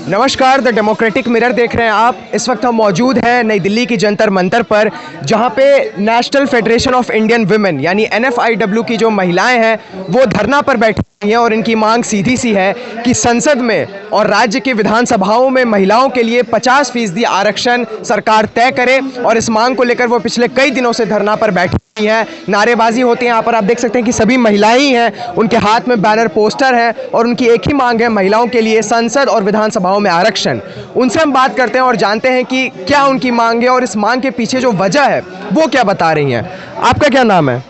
नमस्कार, the democratic mirror देख रहे हैं आप। इस वक्त हम मौजूद हैं नई दिल्ली की जंतर मंतर पर, जहां पे national federation of Indian women यानी NFIW की जो महिलाएं हैं वो धरना पर बैठी हुई हैं और इनकी मांग सीधी सी है कि संसद में और राज्य की विधानसभाओं में महिलाओं के लिए 50% आरक्षण सरकार तय करे। और इस मांग को लेकर वो पिछले कई दिनों से धरना पर बैठी हुई हैं, नारेबाजी होती है। यहाँ पर आप देख सकते हैं कि सभी महिलाएं ही हैं, उनके हाथ में बैनर पोस्टर हैं और उनकी एक ही मांग है महिलाओं के लिए संसद और विधानसभाओं में आरक्षण। उनसे हम बात करते हैं और जानते हैं कि क्या उनकी मांग है और इस मांग के पीछे जो वजह है वो क्या बता रही हैं। आपका क्या नाम है?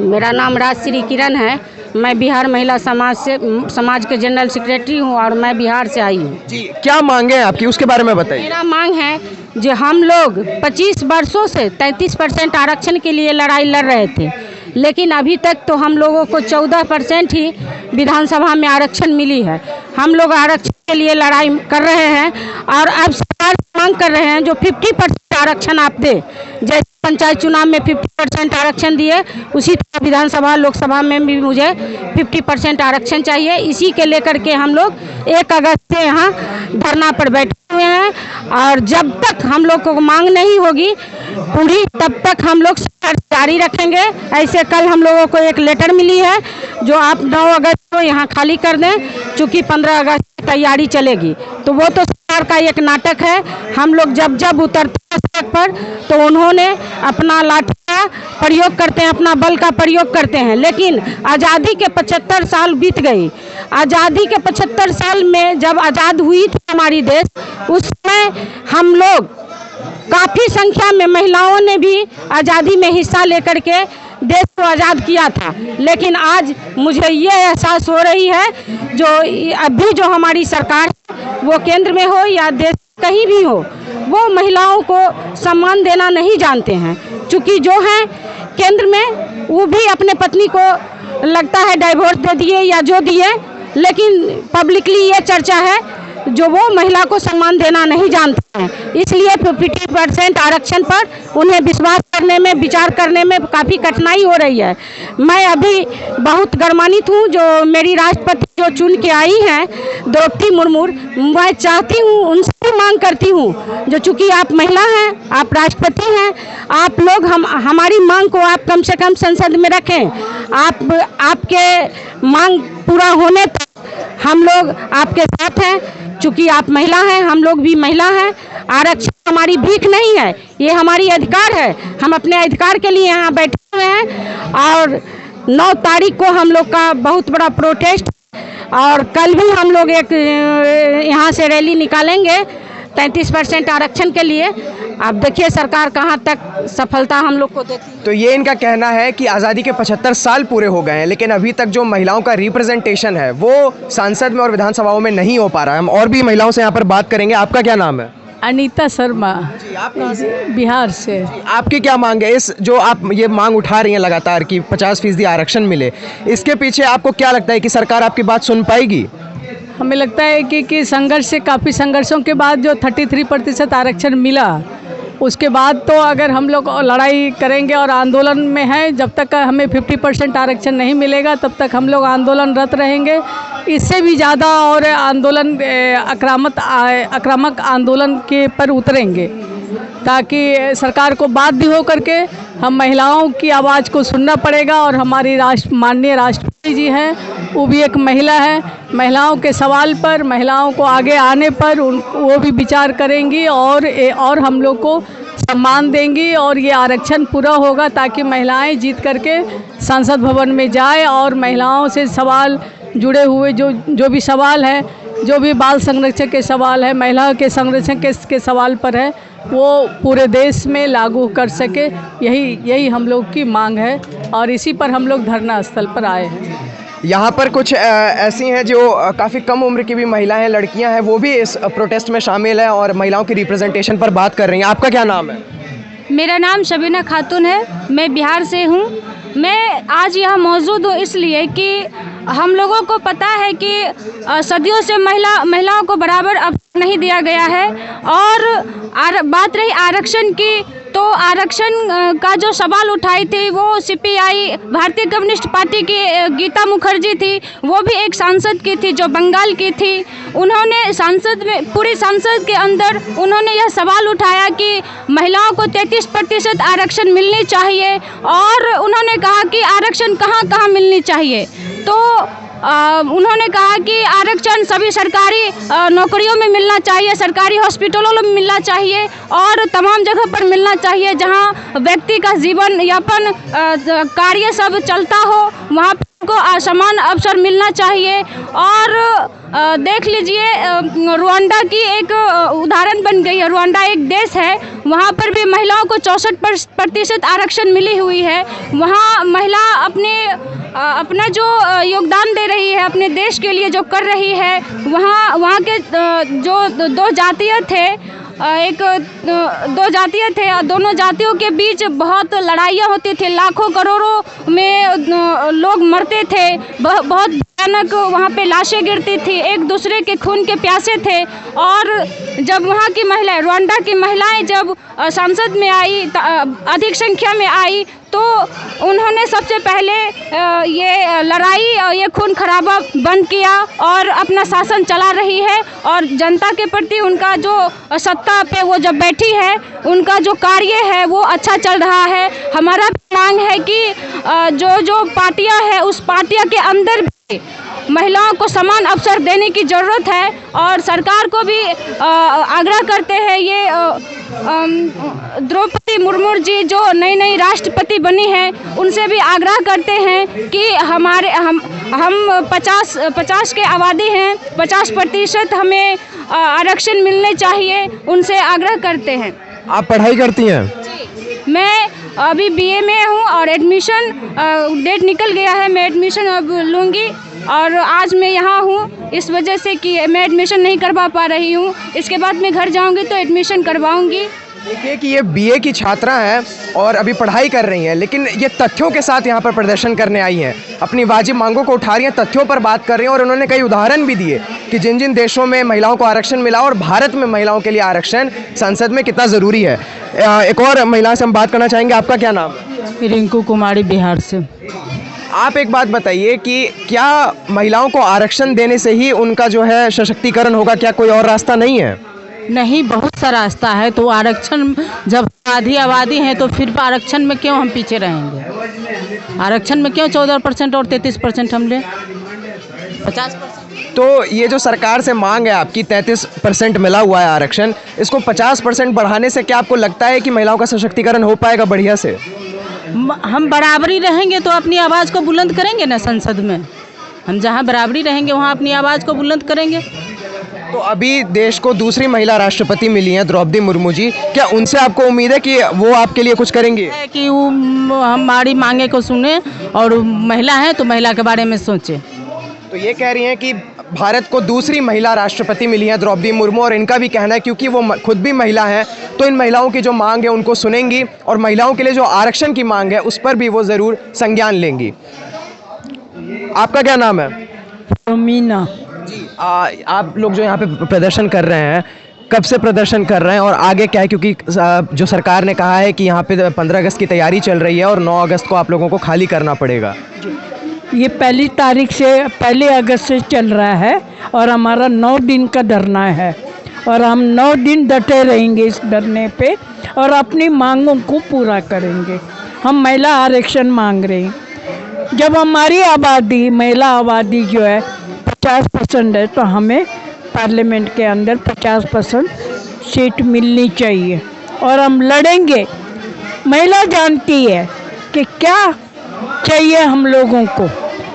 मेरा नाम राजश्री किरण है। मैं बिहार महिला समाज के जनरल सेक्रेटरी हूँ और मैं बिहार से आई हूँ। जी, क्या मांगे हैं आपकी, उसके बारे में बताइए। मेरा मांग है जो हम लोग 25 वर्षों से 33% आरक्षण के लिए लड़ाई लड़ रहे थे, लेकिन अभी तक तो हम लोगों को 14% ही विधानसभा में आरक्षण मिली है। हम लोग आरक्षण के लिए लड़ाई कर रहे हैं और अब सरकार से मांग कर रहे हैं जो 50% आरक्षण आप दे। जैसे पंचायत चुनाव में 50% आरक्षण दिए, उसी तरह विधानसभा लोकसभा में भी मुझे 50% आरक्षण चाहिए। इसी के लेकर के हम लोग 1 अगस्त से यहाँ धरना पर बैठे हुए हैं और जब तक हम लोग को मांग नहीं होगी पूरी, तब तक हम लोग जारी रखेंगे। ऐसे कल हम लोगों को एक लेटर मिली है जो आप 9 अगस्त को यहाँ खाली कर दें, चूँकि 15 अगस्त की तैयारी चलेगी। तो वो तो सरकार का एक नाटक है। हम लोग जब जब उतरते हैं सड़क पर तो उन्होंने अपना लाठी का प्रयोग करते हैं, अपना बल का प्रयोग करते हैं। लेकिन आज़ादी के 75 साल बीत गई। आज़ादी के 75 साल में जब आज़ाद हुई थी हमारी देश, उस समय हम लोग काफ़ी संख्या में महिलाओं ने भी आज़ादी में हिस्सा लेकर के देश को आज़ाद किया था। लेकिन आज मुझे ये एहसास हो रही है जो अभी जो हमारी सरकार वो केंद्र में हो या देश कहीं भी हो, वो महिलाओं को सम्मान देना नहीं जानते हैं। चूँकि जो हैं केंद्र में वो भी अपने पत्नी को लगता है डाइवोर्स दे दिए या जो दिए, लेकिन पब्लिकली ये चर्चा है जो वो महिला को सम्मान देना नहीं जानते हैं। इसलिए 50% आरक्षण पर उन्हें विश्वास करने में, विचार करने में काफ़ी कठिनाई हो रही है। मैं अभी बहुत गर्मान्वित हूँ जो मेरी राष्ट्रपति जो चुन के आई हैं द्रौपदी मुर्मू, मैं चाहती हूँ, उनसे भी मांग करती हूँ जो चूँकि आप महिला हैं, आप राष्ट्रपति हैं, आप लोग हमारी मांग को आप कम से कम संसद में रखें। आपके मांग पूरा होने तक हम लोग आपके साथ हैं। चूँकि आप महिला हैं, हम लोग भी महिला हैं। आरक्षण हमारी भीख नहीं है, ये हमारी अधिकार है। हम अपने अधिकार के लिए यहाँ बैठे हुए हैं और 9 तारीख को हम लोग का बहुत बड़ा प्रोटेस्ट और कल भी हम लोग एक यहाँ से रैली निकालेंगे 33% आरक्षण के लिए। आप देखिए सरकार कहाँ तक सफलता हम लोग को देती है। तो ये इनका कहना है कि आज़ादी के 75 साल पूरे हो गए हैं, लेकिन अभी तक जो महिलाओं का रिप्रेजेंटेशन है वो संसद में और विधानसभाओं में नहीं हो पा रहा है। हम और भी महिलाओं से यहाँ पर बात करेंगे। आपका क्या नाम है? अनीता शर्मा। जी, आप कहाँ से? बिहार से। आपकी क्या मांग है? इस जो आप ये मांग उठा रही हैं लगातार कि 50% आरक्षण मिले, इसके पीछे आपको क्या लगता है कि सरकार आपकी बात सुन पाएगी? हमें लगता है कि संघर्ष से, काफ़ी संघर्षों के बाद जो 33% आरक्षण मिला, उसके बाद तो अगर हम लोग लड़ाई करेंगे और आंदोलन में हैं, जब तक हमें 50% आरक्षण नहीं मिलेगा तब तक हम लोग आंदोलनरत रहेंगे। इससे भी ज़्यादा और आंदोलन आक्रामक आंदोलन के पर उतरेंगे ताकि सरकार को बाध्य हो करके हम महिलाओं की आवाज़ को सुनना पड़ेगा। और हमारी माननीय राष्ट्रपति जी हैं, वो भी एक महिला है। महिलाओं के सवाल पर, महिलाओं को आगे आने पर वो भी विचार करेंगी और हम लोग को सम्मान देंगी और ये आरक्षण पूरा होगा ताकि महिलाएं जीत करके संसद भवन में जाए और महिलाओं से सवाल जुड़े हुए जो भी सवाल है, जो भी बाल संरक्षण के सवाल है, महिला के संरक्षण के सवाल पर है, वो पूरे देश में लागू कर सके। यही हम लोग की मांग है और इसी पर हम लोग धरना स्थल पर आए हैं। यहाँ पर कुछ ऐसी हैं जो काफ़ी कम उम्र की भी महिलाएं हैं, लड़कियां हैं, वो भी इस प्रोटेस्ट में शामिल हैं और महिलाओं की रिप्रेजेंटेशन पर बात कर रही हैं। आपका क्या नाम है? मेरा नाम शबीना खातून है, मैं बिहार से हूँ। मैं आज यहाँ मौजूद हूँ इसलिए कि हम लोगों को पता है कि सदियों से महिलाओं को बराबर अवसर नहीं दिया गया है। और बात रही आरक्षण की, तो आरक्षण का जो सवाल उठाई थी वो सीपीआई भारतीय कम्युनिस्ट पार्टी की गीता मुखर्जी थी। वो भी एक सांसद की थी जो बंगाल की थी। उन्होंने सांसद में, पूरी सांसद के अंदर उन्होंने यह सवाल उठाया कि महिलाओं को 33% आरक्षण मिलनी चाहिए, और उन्होंने कहा कि आरक्षण कहाँ कहाँ मिलनी चाहिए। तो उन्होंने कहा कि आरक्षण सभी सरकारी नौकरियों में मिलना चाहिए, सरकारी हॉस्पिटलों में मिलना चाहिए और तमाम जगह पर मिलना चाहिए जहां व्यक्ति का जीवन यापन कार्य सब चलता हो, वहां को समान अवसर मिलना चाहिए। और देख लीजिए रुवांडा की एक उदाहरण बन गई है। रुवांडा एक देश है, वहाँ पर भी महिलाओं को 64% आरक्षण मिली हुई है। वहाँ महिला अपना जो योगदान दे रही है, अपने देश के लिए जो कर रही है, वहाँ के जो दो जातीय थे, दो जातीय थे और दोनों जातियों के बीच बहुत लड़ाइयाँ होती थी, लाखों करोड़ों में लोग मरते थे, बहुत भयानक वहाँ पे लाशें गिरती थी, एक दूसरे के खून के प्यासे थे। और जब वहाँ की महिलाएं, रुवांडा की महिलाएं जब संसद में आई, अधिक संख्या में आई, तो उन्होंने सबसे पहले ये लड़ाई और ये खून खराबा बंद किया और अपना शासन चला रही है। और जनता के प्रति उनका जो सत्ता पे वो जब बैठी है, उनका जो कार्य है वो अच्छा चल रहा है। हमारा मांग है कि जो पार्टियां हैं उस पार्टियां के अंदर भी महिलाओं को समान अवसर देने की ज़रूरत है। और सरकार को भी आग्रह करते हैं, ये द्रौपदी मुर्मू जी जो नई राष्ट्रपति बनी है, उनसे भी आग्रह करते हैं कि हम 50 के आबादी हैं, 50% हमें आरक्षण मिलने चाहिए, उनसे आग्रह करते हैं। आप पढ़ाई करती हैं? मैं अभी बीए में हूँ और एडमिशन डेट निकल गया है, मैं एडमिशन अब लूँगी। और आज मैं यहाँ हूँ इस वजह से कि मैं एडमिशन नहीं करवा पा रही हूँ। इसके बाद मैं घर जाऊँगी तो एडमिशन करवाऊँगी। देखिए कि ये बीए की छात्रा हैं और अभी पढ़ाई कर रही हैं, लेकिन ये तथ्यों के साथ यहाँ पर प्रदर्शन करने आई हैं, अपनी वाजिब मांगों को उठा रही हैं, तथ्यों पर बात कर रही हैं। और उन्होंने कई उदाहरण भी दिए कि जिन जिन देशों में महिलाओं को आरक्षण मिला और भारत में महिलाओं के लिए आरक्षण संसद में कितना ज़रूरी है। एक और महिला से हम बात करना चाहेंगे, आपका क्या नाम? रिंकू कुमारी, बिहार से। आप एक बात बताइए कि क्या महिलाओं को आरक्षण देने से ही उनका जो है सशक्तिकरण होगा, क्या कोई और रास्ता नहीं है? नहीं, बहुत सा रास्ता है। तो आरक्षण जब आबादी है तो फिर आरक्षण में क्यों हम पीछे रहेंगे? आरक्षण में क्यों 14% और 33% हम लें? 50%। तो ये जो सरकार से मांग है आपकी, 33% मिला हुआ है आरक्षण, इसको 50% बढ़ाने से क्या आपको लगता है कि महिलाओं का सशक्तिकरण हो पाएगा बढ़िया से? हम बराबरी रहेंगे तो अपनी आवाज़ को बुलंद करेंगे ना संसद में। हम जहाँ बराबरी रहेंगे वहाँ अपनी आवाज़ को बुलंद करेंगे। तो अभी देश को दूसरी महिला राष्ट्रपति मिली हैं द्रौपदी मुर्मू जी, क्या उनसे आपको उम्मीद है कि वो आपके लिए कुछ करेंगी? है कि वो हमारी मांगे को सुने और महिला है तो महिला के बारे में सोचे। तो ये कह रही हैं कि भारत को दूसरी महिला राष्ट्रपति मिली है द्रौपदी मुर्मू, और इनका भी कहना है क्योंकि वो खुद भी महिला हैं तो इन महिलाओं की जो मांग है उनको सुनेंगी और महिलाओं के लिए जो आरक्षण की मांग है उस पर भी वो ज़रूर संज्ञान लेंगी। आपका क्या नाम है? मीना जी। आप लोग जो यहाँ पे प्रदर्शन कर रहे हैं, कब से प्रदर्शन कर रहे हैं और आगे क्या है? क्योंकि जो सरकार ने कहा है कि यहाँ पे 15 अगस्त की तैयारी चल रही है और 9 अगस्त को आप लोगों को खाली करना पड़ेगा। ये 1 तारीख से 1 अगस्त से चल रहा है और हमारा 9 दिन का धरना है और हम 9 दिन डटे रहेंगे इस धरने पे और अपनी मांगों को पूरा करेंगे। हम महिला आरक्षण मांग रहे हैं। जब हमारी आबादी, महिला आबादी जो है 50% है, तो हमें पार्लियामेंट के अंदर 50% सीट मिलनी चाहिए और हम लड़ेंगे। महिला जानती है कि क्या चाहिए हम लोगों को।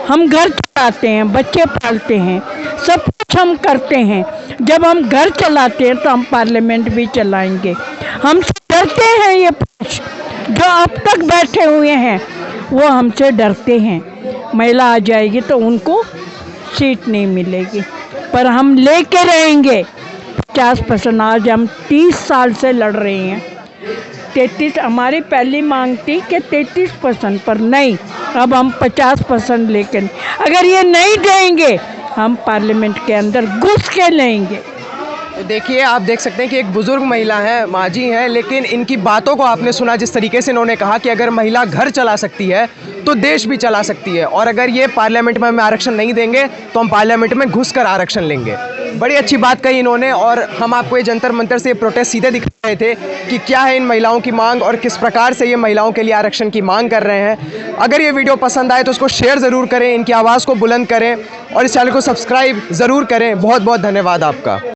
हम घर चलाते हैं, बच्चे पालते हैं, सब कुछ हम करते हैं। जब हम घर चलाते हैं तो हम पार्लियामेंट भी चलाएंगे। हमसे डरते हैं ये पुरुष जो अब तक बैठे हुए हैं, वो हमसे डरते हैं। महिला आ जाएगी तो उनको सीट नहीं मिलेगी, पर हम लेके रहेंगे 50%। आज हम 30 साल से लड़ रहे हैं, 33 हमारी पहली मांग थी कि 33% पर, नहीं अब हम 50% लेके, अगर ये नहीं देंगे हम पार्लियामेंट के अंदर घुस के लेंगे। तो देखिए, आप देख सकते हैं कि एक बुज़ुर्ग महिला हैं, माँ जी हैं, लेकिन इनकी बातों को आपने सुना जिस तरीके से इन्होंने कहा कि अगर महिला घर चला सकती है तो देश भी चला सकती है, और अगर ये पार्लियामेंट में हमें आरक्षण नहीं देंगे तो हम पार्लियामेंट में घुसकर आरक्षण लेंगे। बड़ी अच्छी बात कही इन्होंने, और हम आपको ये जंतर मंतर से ये प्रोटेस्ट सीधे दिखा रहे थे कि क्या है इन महिलाओं की मांग और किस प्रकार से ये महिलाओं के लिए आरक्षण की मांग कर रहे हैं। अगर ये वीडियो पसंद आए तो उसको शेयर ज़रूर करें, इनकी आवाज़ को बुलंद करें और इस चैनल को सब्सक्राइब ज़रूर करें। बहुत बहुत धन्यवाद आपका।